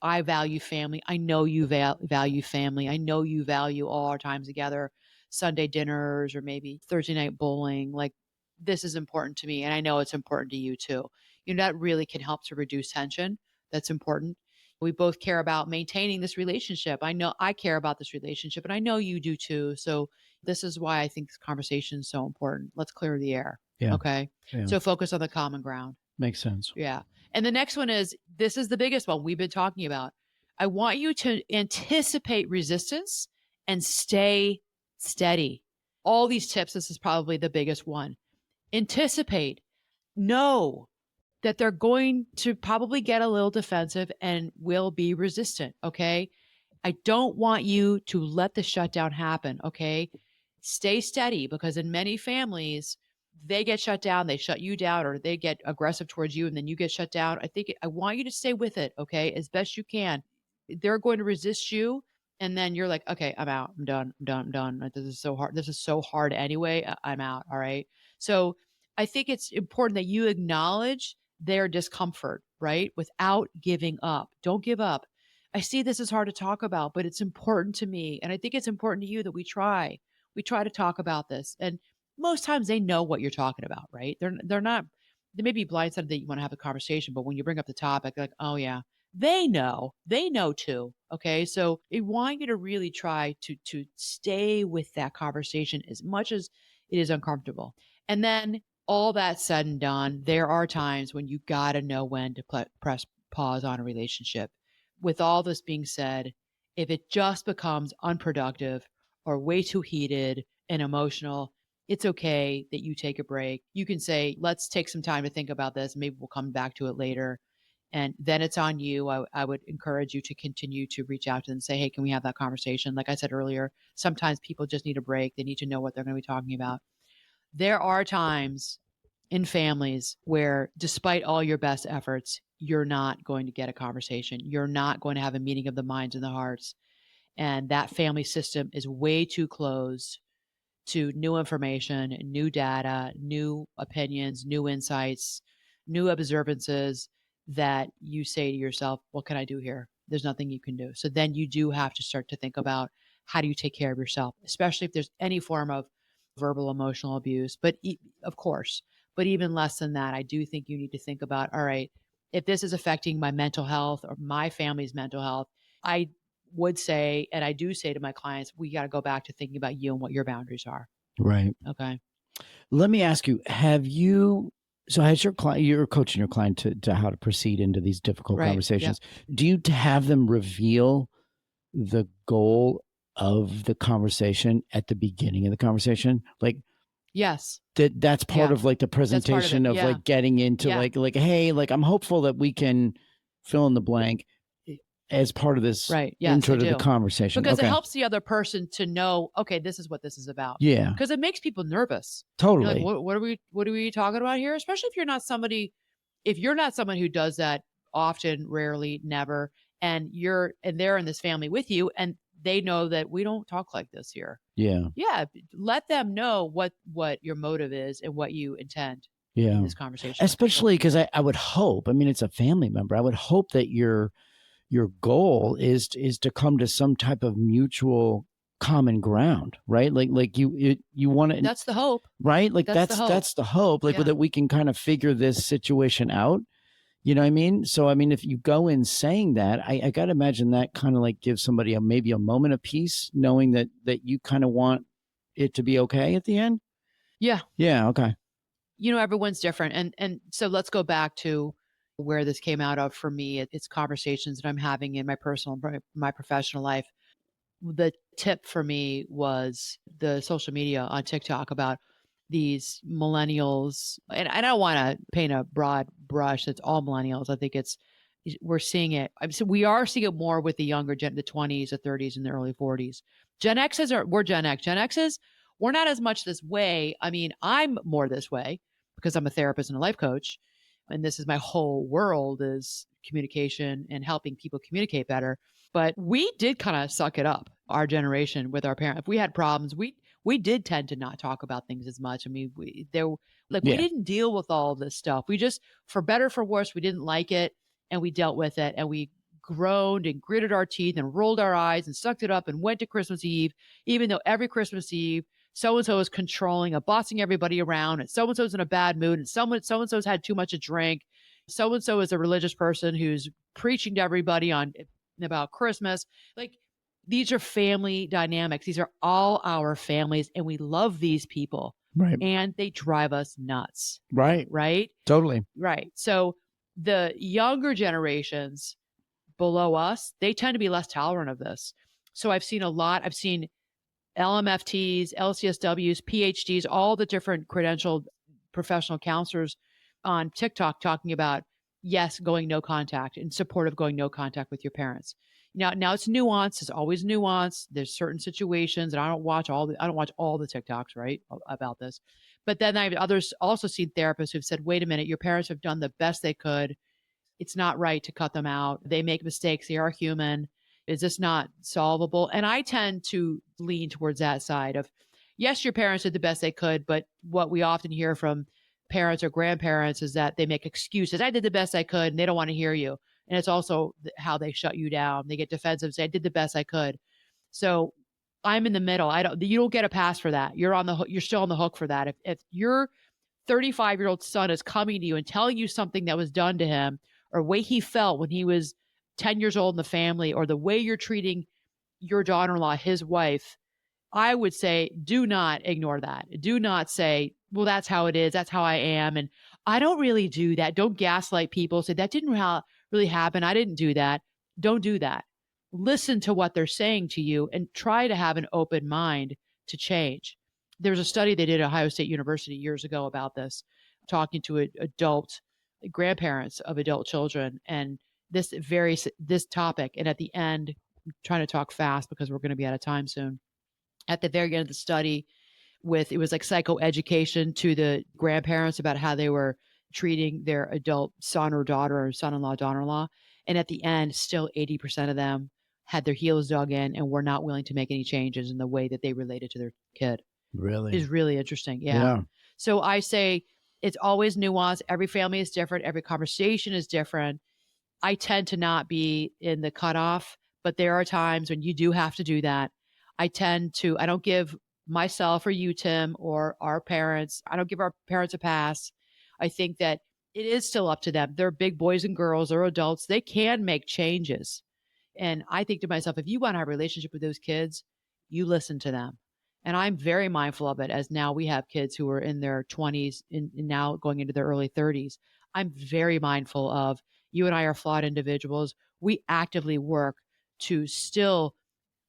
I value family. I know you value family. I know you value all our time together, Sunday dinners, or maybe Thursday night bowling. Like, this is important to me, and I know it's important to you too. That really can help to reduce tension. That's important. We both care about maintaining this relationship. I know I care about this relationship, and I know you do too. So this is why I think this conversation is so important. Let's clear the air. Yeah. Okay. Yeah. So focus on the common ground. Makes sense. Yeah. And the next one is, this is the biggest one we've been talking about. I want you to anticipate resistance and stay steady. All these tips, this is probably the biggest one. Anticipate. Know that they're going to probably get a little defensive and will be resistant. Okay. I don't want you to let the shutdown happen. Okay. Stay steady, because in many families, they get shut down, they shut you down, or they get aggressive towards you, and then you get shut down. I want you to stay with it, okay, as best you can. They're going to resist you, and then you're like, okay, I'm out, I'm done. This is so hard. This is so hard anyway. I'm out. All right. So I think it's important that you acknowledge their discomfort, right, without giving up. Don't give up. I see this is hard to talk about, but it's important to me, and I think it's important to you that we try to talk about this. And most times they know what you're talking about, right? They're not, they may be blindsided that you want to have a conversation, but when you bring up the topic, they're like, oh yeah, they know too. Okay. So I want you to really try to stay with that conversation as much as it is uncomfortable. And then all that said and done, there are times when you got to know when to press pause on a relationship. With all this being said, if it just becomes unproductive or way too heated and emotional, it's okay that you take a break. You can say, let's take some time to think about this. Maybe we'll come back to it later. And then it's on you. I would encourage you to continue to reach out to them and say, hey, can we have that conversation? Like I said earlier, sometimes people just need a break. They need to know what they're going to be talking about. There are times in families where, despite all your best efforts, you're not going to get a conversation. You're not going to have a meeting of the minds and the hearts. And that family system is way too closed to new information, new data, new opinions, new insights, new observances that you say to yourself, what can I do here? There's nothing you can do. So then you do have to start to think about, how do you take care of yourself, especially if there's any form of verbal emotional abuse. But of course, but even less than that, I do think you need to think about, all right, if this is affecting my mental health or my family's mental health, I would say, and I do say to my clients, we got to go back to thinking about you and what your boundaries are. Right. Okay. Let me ask you, has your client, you're coaching your client to how to proceed into these difficult conversations. Yep. Do you have them reveal the goal of the conversation at the beginning of the conversation? Like, yes, that's part of like the presentation of like getting into like, hey, like I'm hopeful that we can fill in the blank as part of this intro to the conversation. Because it helps the other person to know, okay, this is what this is about. Yeah. Because it makes people nervous. Totally. You're like, what are we talking about here? Especially if you're not someone who does that often, rarely, never, and they're in this family with you, and they know that we don't talk like this here. Yeah. Yeah. Let them know what your motive is and what you intend in this conversation. Especially because I would hope, I mean, it's a family member. I would hope that your goal is to come to some type of mutual common ground, right? Like you want to. That's the hope, right? Like that's the hope. Like that we can kind of figure this situation out. You know what I mean? So I mean, if you go in saying that, I got to imagine that kind of like gives somebody maybe a moment of peace, knowing that you kind of want it to be okay at the end. Yeah. Yeah. Okay. Everyone's different, and so let's go back to where this came out of for me. It's conversations that I'm having in my professional life. The tip for me was the social media on TikTok about these millennials. And I don't want to paint a broad brush. It's all millennials. I think we're seeing it. We are seeing it more with the younger the 20s, the 30s, and the early 40s. We're Gen X. Gen X's, we're not as much this way. I mean, I'm more this way because I'm a therapist and a life coach. And this is my whole world, is communication and helping people communicate better. But we did kind of suck it up, our generation, with our parents. If we had problems, we did tend to not talk about things as much. I mean, we didn't deal with all this stuff. We just, for better, for worse, we didn't like it, and we dealt with it, and we groaned and gritted our teeth and rolled our eyes and sucked it up and went to Christmas Eve, even though every Christmas Eve so-and-so is controlling and bossing everybody around, and so-and-so's in a bad mood, and so-and-so's had too much to drink. So-and-so is a religious person who's preaching to everybody about Christmas. Like, these are family dynamics. These are all our families, and we love these people. Right. And they drive us nuts. Right. Right. Totally. Right. So the younger generations below us, they tend to be less tolerant of this. So I've seen LMFTs, LCSWs, PhDs, all the different credentialed professional counselors on TikTok talking about, going no contact, in support of going no contact with your parents. Now it's nuance. It's always nuance. There's certain situations, and I don't watch all the TikToks, right, about this. But then I've also seen therapists who've said, wait a minute, your parents have done the best they could. It's not right to cut them out. They make mistakes. They are human. Is this not solvable? And I tend to lean towards that side of, yes, your parents did the best they could, but what we often hear from parents or grandparents is that they make excuses. I did the best I could, and they don't want to hear you. And it's also how they shut you down. They get defensive and say, I did the best I could. So I'm in the middle. You don't get a pass for that. You're on the hook. You're still on the hook for that. If your 35-year-old son is coming to you and telling you something that was done to him, or way he felt when he was 10 years old in the family, or the way you're treating your daughter-in-law, his wife, I would say, do not ignore that. Do not say, well, that's how it is. That's how I am. And I don't really do that. Don't gaslight people. Say, that didn't really happen. I didn't do that. Don't do that. Listen to what they're saying to you and try to have an open mind to change. There was a study they did at Ohio State University years ago about this, talking to adult grandparents of adult children, and this topic. And at the end, I'm trying to talk fast because we're going to be out of time soon. At the very end of the study, it was like psychoeducation to the grandparents about how they were treating their adult son or daughter, or son-in-law, daughter-in-law. And at the end, still 80% of them had their heels dug in and were not willing to make any changes in the way that they related to their kid. Really? Is really interesting. Yeah. So I say it's always nuanced. Every family is different. Every conversation is different. I tend to not be in the cutoff, but there are times when you do have to do that. I don't give myself or you, Tim, or our parents, I don't give our parents a pass. I think that it is still up to them. They're big boys and girls, they're adults. They can make changes. And I think to myself, if you want to have a relationship with those kids, you listen to them. And I'm very mindful of it, as now we have kids who are in their 20s and now going into their early 30s. I'm very mindful of, you and I are flawed individuals. We actively work to still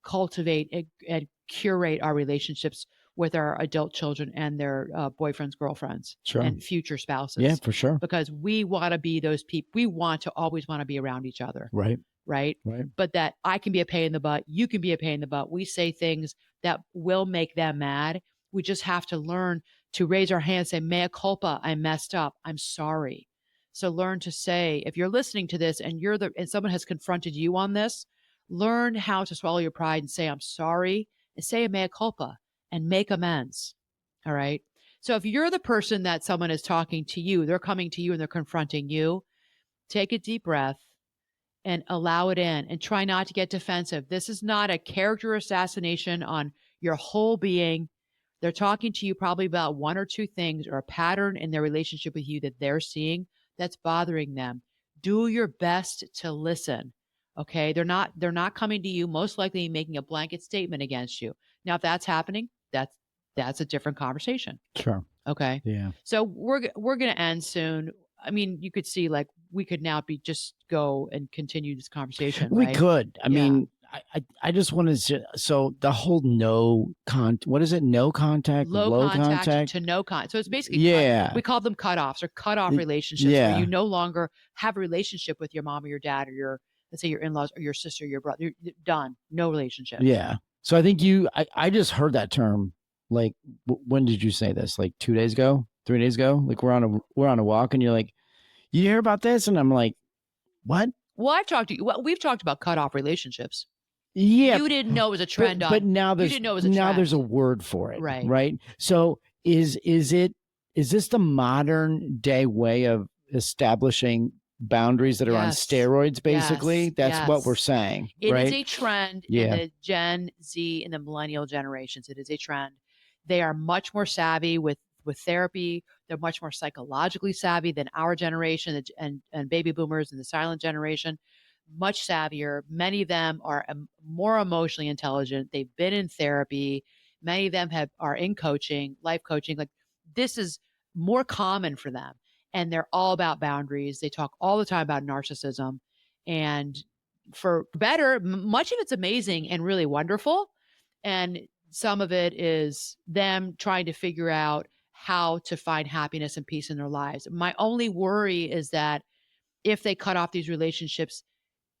cultivate and curate our relationships with our adult children and their boyfriends, girlfriends, and future spouses. Yeah, for sure. Because we want to be those people. We always want to be around each other. Right. Right. But that I can be a pain in the butt. You can be a pain in the butt. We say things that will make them mad. We just have to learn to raise our hand and say, mea culpa, I messed up. I'm sorry. So learn to say, if you're listening to this and and someone has confronted you on this, learn how to swallow your pride and say, I'm sorry, and say a mea culpa and make amends. All right. So if you're the person that someone is talking to you, they're coming to you and they're confronting you, take a deep breath and allow it in, and try not to get defensive. This is not a character assassination on your whole being. They're talking to you probably about one or two things or a pattern in their relationship with you that they're seeing that's bothering them. Do your best to listen. Okay. They're not coming to you most likely making a blanket statement against you. Now, if that's happening, that's a different conversation. Sure. Okay. Yeah. So we're going to end soon. I mean, you could see, like, we could now just go and continue this conversation. We right? could. I mean, I just wanted to, so the whole what is it? No contact, low contact to no contact. So it's basically, we call them cutoffs or cutoff relationships, where you no longer have a relationship with your mom or your dad or let's say your in-laws or your sister, your brother. You're done. No relationship. Yeah. So I think I just heard that term. Like, when did you say this? Like 2 days ago, 3 days ago? Like we're on a walk and you're like, you hear about this? And I'm like, what? Well, I've talked to you. Well, we've talked about cutoff relationships. Yeah. You didn't know it was a trend. But now there's a word for it. Right. Right. So is this the modern day way of establishing boundaries that are on steroids, basically? That's what we're saying. It right? is a trend in the Gen Z and the millennial generations. It is a trend. They are much more savvy with therapy. They're much more psychologically savvy than our generation and baby boomers and the silent generation. Much savvier. Many of them are more emotionally intelligent. They've been in therapy. Many of them are in coaching, life coaching. Like, this is more common for them. And they're all about boundaries. They talk all the time about narcissism. And for better, much of it's amazing and really wonderful. And some of it is them trying to figure out how to find happiness and peace in their lives. My only worry is that if they cut off these relationships,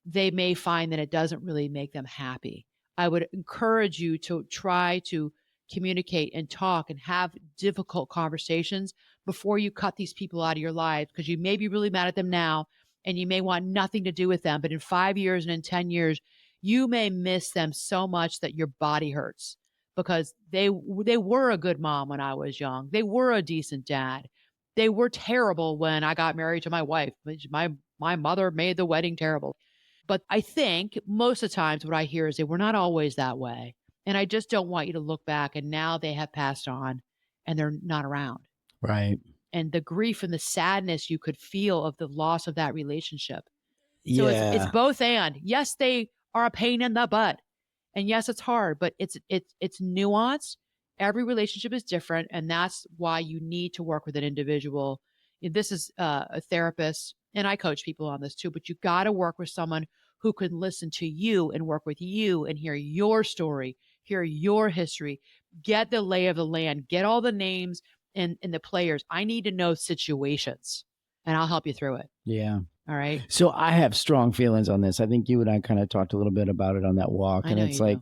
they may find that it doesn't really make them happy. I would encourage you to try to communicate and talk and have difficult conversations before you cut these people out of your life, because you may be really mad at them now and you may want nothing to do with them. But in 5 years and in 10 years, you may miss them so much that your body hurts, because they were a good mom when I was young. They were a decent dad. They were terrible when I got married to my wife. My mother made the wedding terrible. But I think most of the times what I hear is they were not always that way. And I just don't want you to look back and now they have passed on and they're not around. Right. And the grief and the sadness you could feel of the loss of that relationship. So it's both and. Yes, they are a pain in the butt. And yes, it's hard, but it's nuanced. Every relationship is different. And that's why you need to work with an individual. This is a therapist, and I coach people on this too, but you got to work with someone who can listen to you and work with you and hear your story, hear your history, get the lay of the land, get all the names and the players. I need to know situations. and I'll help you through it. Yeah. All right. So I have strong feelings on this. I think you and I kind of talked a little bit about it on that walk. And it's like,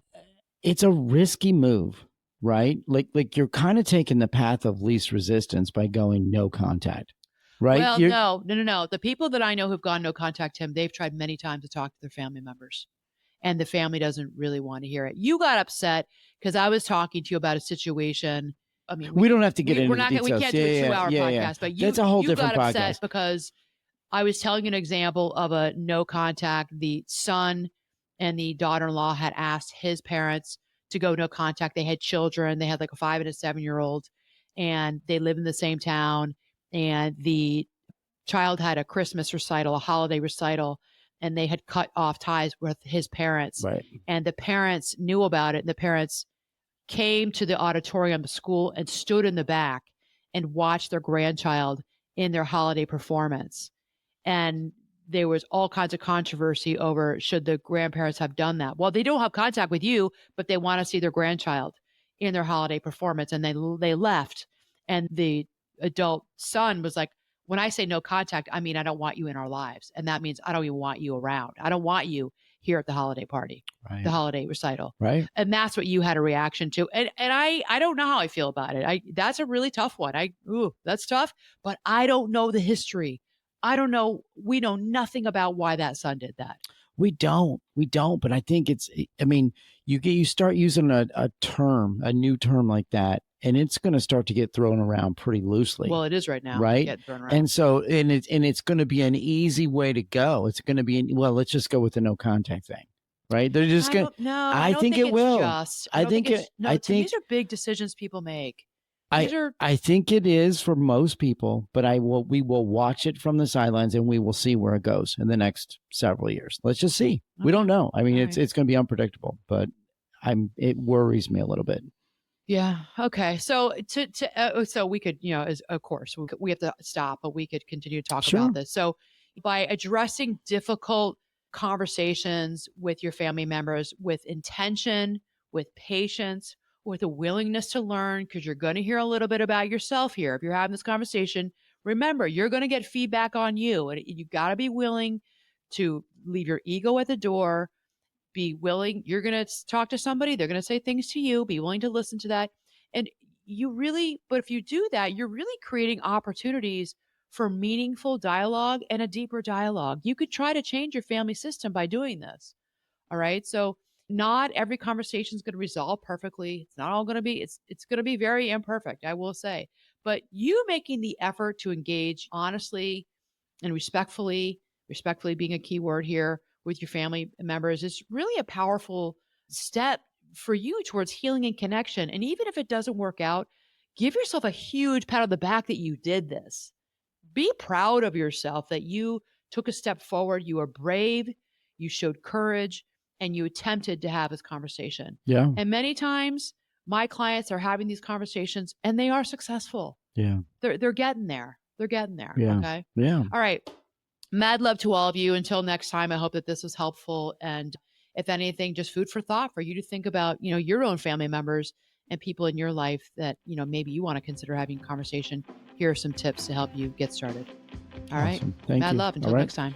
it's a risky move, right? Like you're kind of taking the path of least resistance by going no contact, right? Well, no. The people that I know who've gone no contact, Tim, they've tried many times to talk to their family members, and the family doesn't really want to hear it. You got upset because I was talking to you about a situation. I mean, we don't have to get into the details. We can't do a 2-hour podcast, but that's a whole different got upset podcast. Because I was telling you an example of a no contact. The son and the daughter-in-law had asked his parents to go no contact. They had children. They had like a 5 and a 7-year-old, and they live in the same town. And the child had a Christmas recital, a holiday recital, and they had cut off ties with his parents. Right. And the parents knew about it. And the parents came to the auditorium of school and stood in the back and watched their grandchild in their holiday performance. And there was all kinds of controversy over should the grandparents have done that. Well, they don't have contact with you, but they want to see their grandchild in their holiday performance. And they left. And the adult son was like, when I say no contact, I mean, I don't want you in our lives. And that means I don't even want you around. I don't want you here at the holiday party, right. the holiday recital. Right. And that's what you had a reaction to. And I don't know how I feel about it. That's a really tough one. That's tough, but I don't know the history. I don't know. We know nothing about why that son did that. We don't, but I think you start using a new term like that, and it's going to start to get thrown around pretty loosely. Well, it is right now. Right. And so, and it's going to be an easy way to go. It's going to be, let's just go with the no contact thing. Right. They're just going to, I think it will. These are big decisions people make. I think it is for most people, but we will watch it from the sidelines and we will see where it goes in the next several years. Let's just see. Okay. We don't know. I mean, it's going to be unpredictable, but it worries me a little bit. Yeah. Okay. So so we could, of course we have to stop, but we could continue to talk about this. So by addressing difficult conversations with your family members with intention, with patience, with a willingness to learn, because you're going to hear a little bit about yourself here. If you're having this conversation, remember, you're going to get feedback on you, and you got to be willing to leave your ego at the door. Be willing. You're going to talk to somebody. They're going to say things to you. Be willing to listen to that. And but if you do that, you're really creating opportunities for meaningful dialogue and a deeper dialogue. You could try to change your family system by doing this. All right. So not every conversation is going to resolve perfectly. It's not all going to be, it's going to be very imperfect, I will say. But you making the effort to engage honestly and respectfully being a key word here with your family members is really a powerful step for you towards healing and connection. And even if it doesn't work out, give yourself a huge pat on the back that you did this. Be proud of yourself that you took a step forward. You were brave, you showed courage, and you attempted to have this conversation. Yeah. And many times my clients are having these conversations and they are successful. Yeah. They're getting there. They're getting there. Yeah. Okay. Yeah. All right. Mad love to all of you. Until next time, I hope that this was helpful. And if anything, just food for thought for you to think about, your own family members and people in your life that, maybe you want to consider having a conversation. Here are some tips to help you get started. All right. Thank Mad you. love. Until next time.